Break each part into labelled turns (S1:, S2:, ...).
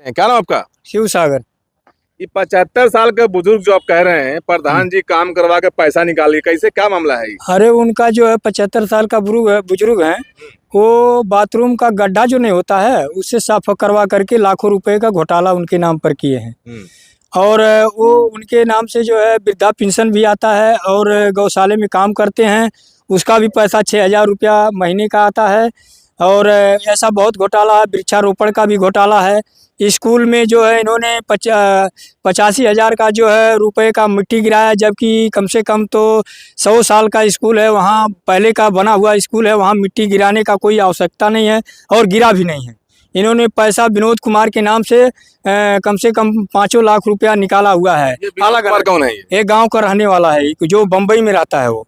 S1: क्या नाम आपका?
S2: शिव सागर।
S1: ये 75 साल का बुजुर्ग जो आप कह रहे हैं, प्रधान जी काम करवा के पैसा निकालिए, कैसे क्या मामला है ये?
S2: अरे उनका जो है 75 साल का बुजुर्ग है। वो बाथरूम का गड्ढा जो नहीं होता है उससे साफ करवा करके लाखों रुपए का घोटाला उनके नाम पर किए हैं। और वो उनके नाम से जो है वृद्धा पेंशन भी आता है और गौशाले में काम करते हैं, उसका भी पैसा 6,000 रुपया महीने का आता है। और ऐसा बहुत घोटाला है, वृक्षारोपण का भी घोटाला है। स्कूल में जो है इन्होंने 85,000 का जो है रुपए का मिट्टी गिराया, जबकि कम से कम तो 100 साल का स्कूल है, वहाँ पहले का बना हुआ स्कूल है, वहाँ मिट्टी गिराने का कोई आवश्यकता नहीं है और गिरा भी नहीं है। इन्होंने पैसा विनोद कुमार के नाम से कम 5 लाख रुपया निकाला हुआ है।
S1: अलग अलग कौन है ये?
S2: एक गांव का रहने वाला है जो बम्बई में रहता है वो।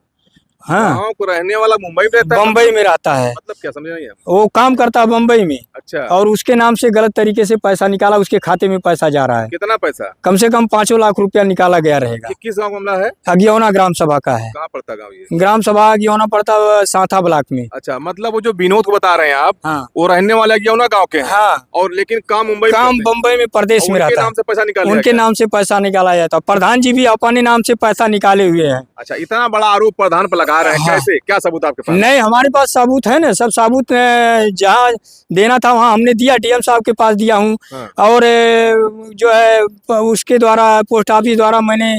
S2: हाँ,
S1: गाँव को रहने वाला मुंबई में रहता है?
S2: बम्बई में रहता है।
S1: मतलब क्या समझ नहीं है?
S2: वो काम करता है बम्बई में।
S1: अच्छा,
S2: और उसके नाम से गलत तरीके से पैसा निकाला, उसके खाते में पैसा जा रहा है।
S1: कितना पैसा?
S2: कम से कम 5 लाख रुपया निकाला गया रहेगा।
S1: ये किस गाँव का मामला है?
S2: अगियौना ग्राम सभा का है।
S1: कहाँ पड़ता गाँव ये?
S2: ग्राम सभा अगियौना पड़ता है सांथा ब्लॉक में।
S1: अच्छा, मतलब वो जो विनोद को बता रहे हैं आप,
S2: हाँ
S1: वो रहने वाले ना गाँव के हैं?
S2: हाँ,
S1: और लेकिन काम मुंबई
S2: काम बम्बई में प्रदेश में रहता
S1: नाम से पैसा निकाल
S2: है। उनके नाम से पैसा निकाला जाता है। प्रधान जी भी अपने नाम से पैसा निकाले हुए हैं।
S1: अच्छा, इतना बड़ा आरोप प्रधान पर लगा रहे हैं,
S2: हाँ।
S1: कैसे? क्या सबूत आपके पास?
S2: नहीं, हमारे पास सबूत है ना, सब सबूत जहाँ देना था वहाँ हमने दिया, डीएम साहब के पास दिया हूँ।
S1: हाँ।
S2: और जो है उसके द्वारा पोस्ट ऑफिस द्वारा मैंने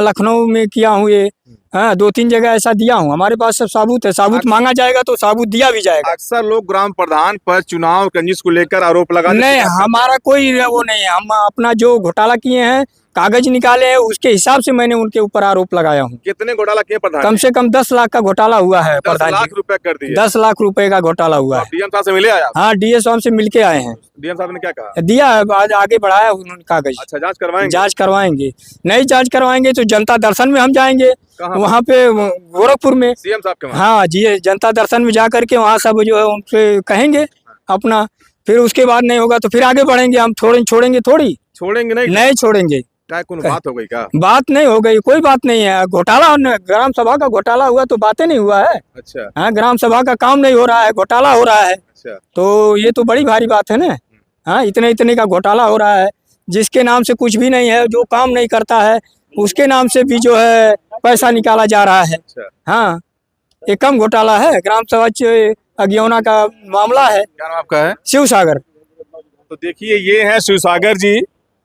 S2: लखनऊ में किया हूँ ये। हाँ, 2-3 जगह ऐसा दिया हूँ। हमारे पास सब सबूत है, सबूत मांगा जाएगा तो सबूत दिया भी जाएगा।
S1: अक्सर लोग ग्राम प्रधान पर चुनाव कंजिश को लेकर आरोप लगाते
S2: नहीं, हमारा कोई वो नहीं है। हम अपना जो घोटाला किए हैं, कागज निकाले हैं, उसके हिसाब से मैंने उनके ऊपर आरोप लगाया हूँ।
S1: कितने घोटाला किए प्रधान?
S2: कम से कम 10 लाख का घोटाला हुआ है।
S1: 10
S2: प्रधान
S1: लाख
S2: जी
S1: रुपए कर दिए?
S2: 10 लाख रुपए का घोटाला हुआ है।
S1: डीएम साहब से मिले आया?
S2: हाँ, डीएस साहब से मिलके आए हैं।
S1: डीएम साहब ने क्या कहा?
S2: दिया है, आज आगे बढ़ाया उन्होंने कागज।
S1: अच्छा, जांच करवाएंगे?
S2: जांच करवाएंगे। नहीं जांच करवाएंगे तो जनता दर्शन में हम जाएंगे, वहाँ पे गोरखपुर में।
S1: सीएम साहब के वहाँ?
S2: हाँ जी, जनता दर्शन में जा करके वहाँ सब जो है उनसे कहेंगे अपना। फिर उसके बाद नहीं होगा तो फिर आगे बढ़ेंगे हम। छोड़ेंगे थोड़ी?
S1: छोड़ेंगे नहीं?
S2: नहीं छोड़ेंगे।
S1: क्या कोई बात हो गई क्या?
S2: बात नहीं हो गई, कोई बात नहीं है। घोटाला, ग्राम सभा का घोटाला हुआ तो बातें नहीं हुआ है।
S1: अच्छा।
S2: हाँ, ग्राम सभा का काम नहीं हो रहा है, घोटाला हो रहा है।
S1: अच्छा,
S2: तो ये तो बड़ी भारी बात है ना। हाँ, इतने का घोटाला हो रहा है। जिसके नाम से कुछ भी नहीं है, जो काम नहीं करता है, उसके नाम से भी जो है पैसा निकाला जा रहा है।
S1: अच्छा।
S2: हाँ, ये कम घोटाला है। ग्राम सभा अगियौना का मामला है।
S1: क्या नाम आपका है?
S2: शिव सागर।
S1: तो देखिए, ये है शिव सागर जी,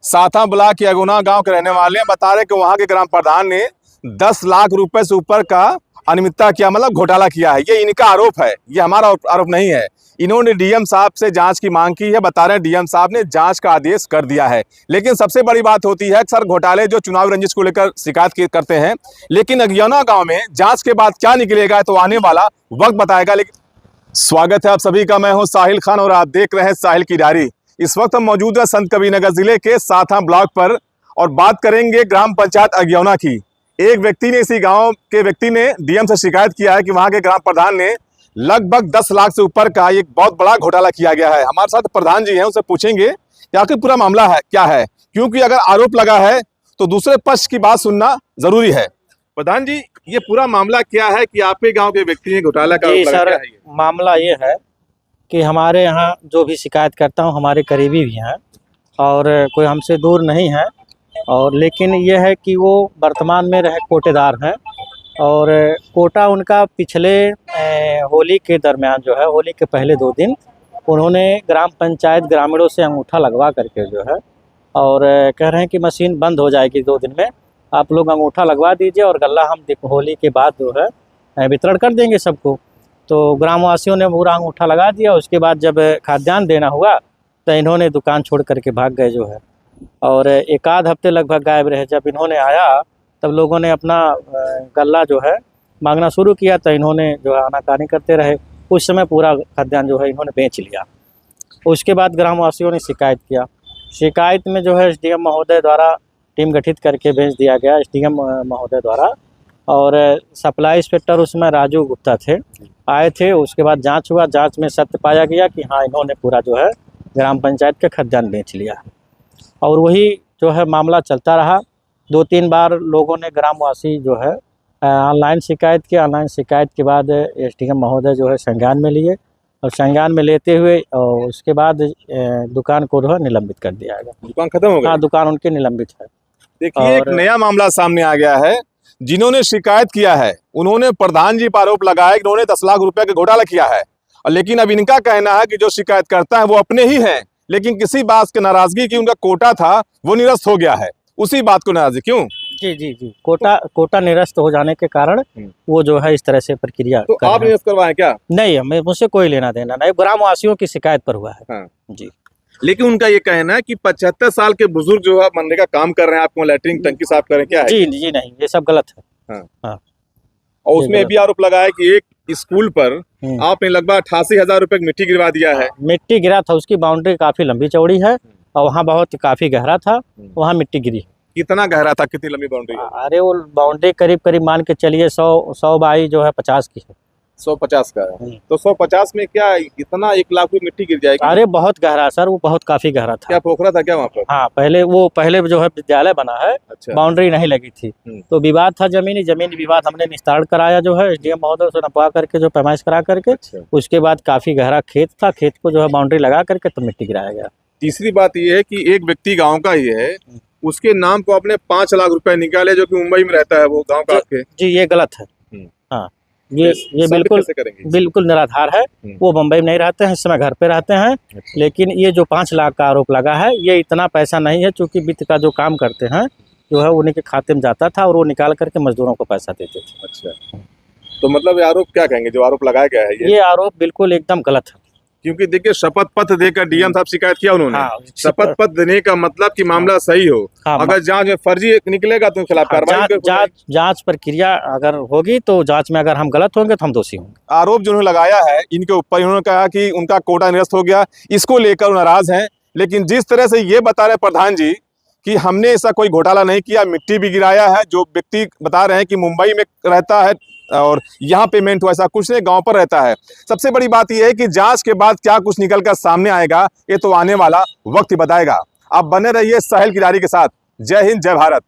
S1: साथा ब्लॉक के अगुना गांव के रहने वाले हैं। बता रहे कि वहां के ग्राम प्रधान ने 10 लाख रुपए से ऊपर का अनियमितता किया, मतलब घोटाला किया है। ये इनका आरोप है, ये हमारा आरोप नहीं है। इन्होंने डीएम साहब से जांच की मांग की है। बता रहे हैं डीएम साहब ने जांच का आदेश कर दिया है। लेकिन सबसे बड़ी बात होती है, सर घोटाले जो चुनावी रंजिश को लेकर शिकायत करते हैं, लेकिन अगियौना गांव में जांच के बाद क्या निकलेगा तो आने वाला वक्त बताएगा। लेकिन स्वागत है आप सभी का, मैं हूं साहिल खान और आप देख रहे हैं साहिल की डायरी। इस वक्त हम मौजूद है संत कबीरनगर जिले के साथा ब्लॉक पर और बात करेंगे ग्राम पंचायत अगियौना की। एक व्यक्ति ने, इसी गांव के व्यक्ति ने डीएम से शिकायत किया है कि वहां के ग्राम प्रधान ने लगभग 10 लाख से ऊपर का एक बहुत बड़ा घोटाला किया गया है। हमारे साथ प्रधान जी हैं, उनसे पूछेंगे कि आखिर पूरा मामला है क्या है, क्योंकि अगर आरोप लगा है तो दूसरे पक्ष की बात सुनना जरूरी है। प्रधान जी, ये पूरा मामला क्या है कि आपके गाँव के व्यक्ति ने घोटाला का आरोप लगाया है?
S3: मामला ये है कि हमारे यहाँ जो भी शिकायत करता हूँ हमारे करीबी भी हैं और कोई हमसे दूर नहीं है। और लेकिन ये है कि वो वर्तमान में रहे कोटेदार हैं और कोटा उनका पिछले होली के दरमियान जो है, होली के पहले 2 दिन उन्होंने ग्राम पंचायत ग्रामीणों से अंगूठा लगवा करके जो है और कह रहे हैं कि मशीन बंद हो जाएगी 2 दिन में, आप लोग अंगूठा लगवा दीजिए और गल्ला हम होली के बाद जो है वितरण कर देंगे सबको। तो ग्रामवासियों ने पूरा अंगूठा लगा दिया। उसके बाद जब खाद्यान्न देना हुआ तो इन्होंने दुकान छोड़ करके भाग गए जो है, और 1 आध हफ्ते लगभग गायब रहे। जब इन्होंने आया तब लोगों ने अपना गल्ला जो है मांगना शुरू किया तो इन्होंने जो है आनाकानी करते रहे। उस समय पूरा खाद्यान्न जो है इन्होंने बेच लिया। उसके बाद ग्रामवासियों ने शिकायत किया। शिकायत में जो है एसडीएम महोदय द्वारा टीम गठित करके भेज दिया गया, एसडीएम महोदय द्वारा। और सप्लाई इंस्पेक्टर उसमें राजू गुप्ता थे, आए थे। उसके बाद जांच हुआ, जांच में सत्य पाया गया कि हाँ इन्होंने पूरा जो है ग्राम पंचायत का खाद्यान्न बेच लिया। और वही जो है मामला चलता रहा। 2-3 बार लोगों ने, ग्रामवासी जो है ऑनलाइन शिकायत की। ऑनलाइन शिकायत के बाद एसडीएम महोदय जो है संज्ञान में लिए और संज्ञान में लेते हुए और उसके बाद दुकान को जो है निलंबित कर दिया गया।
S1: दुकान खत्म हो गई?
S3: हाँ, दुकान उनकी निलंबित है।
S1: देखिए एक
S3: और-
S1: नया मामला सामने आ गया है। जिन्होंने शिकायत किया है उन्होंने प्रधान जी पर आरोप लगाया कि उन्होंने 10 लाख रुपए का घोटाला किया है, और लेकिन अब इनका कहना है कि जो शिकायत करता है वो अपने ही हैं, लेकिन किसी बात की नाराजगी की उनका कोटा था वो निरस्त हो गया है। उसी बात को नाराजगी क्यों?
S3: जी जी जी, कोटा निरस्त हो जाने के कारण वो जो है इस तरह से प्रक्रिया
S1: तो
S3: कर
S1: आप
S3: रहे हैं।
S1: निरस्त करवाएं क्या?
S3: नहीं, हमें मुझसे कोई लेना देना नहीं, ग्रामवासियों की शिकायत पर हुआ है।
S1: हाँ।
S3: जी
S1: लेकिन उनका ये कहना है कि 75 साल के बुजुर्ग जो है मनरेगा काम कर रहे हैं, आपको लैट्रिन टंकी साफ करें, क्या है?
S3: जी जी, नहीं, ये सब गलत है।
S1: और उसमें
S3: ये
S1: भी आरोप लगाया कि एक स्कूल पर आपने लगभग 88,000 रुपए की मिट्टी गिरवा दिया है।
S3: मिट्टी गिरा था, उसकी बाउंड्री काफी लंबी चौड़ी है और वहाँ बहुत काफी गहरा था, वहाँ मिट्टी गिरी।
S1: कितना गहरा था, कितनी लंबी बाउंड्री है?
S3: अरे वो बाउंड्री करीब करीब मान के चलिए 100 बाई जो है 50 की है।
S1: 150 का है। तो 150 में क्या इतना 1 लाख की मिट्टी गिर जाएगी?
S3: अरे बहुत गहरा सर, वो बहुत काफी गहरा था।
S1: क्या पोखरा था क्या वहाँ पर?
S3: हाँ, पहले जो है विद्यालय बना है,
S1: अच्छा।
S3: बाउंड्री नहीं लगी थी, तो विवाद था जमीनी विवाद हमने निस्तारण कराया जो है एसडीएम महोदय से नपवा करके, जो पैमाइश करा करके।
S1: अच्छा।
S3: उसके बाद काफी गहरा खेत था, खेत को जो है बाउंड्री लगा करके तो मिट्टी गिराया गया।
S1: तीसरी बात ये है कि एक व्यक्ति गांव का ही है, उसके नाम को आपने 5 लाख रुपए निकाले, जो कि मुंबई में रहता है वो गांव का आपके।
S3: जी, ये गलत है। हाँ, ये
S1: साबित
S3: बिल्कुल
S1: कैसे करेंगे?
S3: बिल्कुल निराधार है। वो मुंबई में नहीं रहते हैं, इस समय घर पे रहते हैं। लेकिन ये जो 5 लाख का आरोप लगा है, ये इतना पैसा नहीं है, चूंकि वित्त का जो काम करते हैं जो है उन्हीं के खाते में जाता था और वो निकाल करके मजदूरों को पैसा देते थे।
S1: अच्छा, तो मतलब ये आरोप क्या कहेंगे जो आरोप लगाया गया है
S3: ये आरोप बिल्कुल एकदम गलत है।
S1: क्योंकि देखिए शपथ पत्र देकर डीएम साहब शिकायत किया उन्होंने।
S3: हाँ,
S1: शपथ पत्र देने का मतलब कि मामला सही हो।
S3: हाँ,
S1: अगर जांच में फर्जी निकलेगा तो खिलाफ
S3: हाँ,
S1: कार्रवाई
S3: जांच प्रक्रिया अगर होगी तो जांच में अगर हम गलत होंगे तो हम दोषी होंगे।
S1: आरोप जो उन्होंने लगाया है इनके ऊपर, इन्होंने कहा कि उनका कोटा निरस्त हो गया, इसको लेकर नाराज हैं। लेकिन जिस तरह से ये बता रहे प्रधान जी कि हमने ऐसा कोई घोटाला नहीं किया, मिट्टी भी गिराया है, जो व्यक्ति बता रहे हैं कि मुंबई में रहता है और यहाँ पेमेंट हुआ, ऐसा कुछ नहीं, गांव पर रहता है। सबसे बड़ी बात यह है कि जांच के बाद क्या कुछ निकलकर सामने आएगा ये तो आने वाला वक्त ही बताएगा। आप बने रहिए साहिल किरारी के साथ। जय हिंद, जय भारत।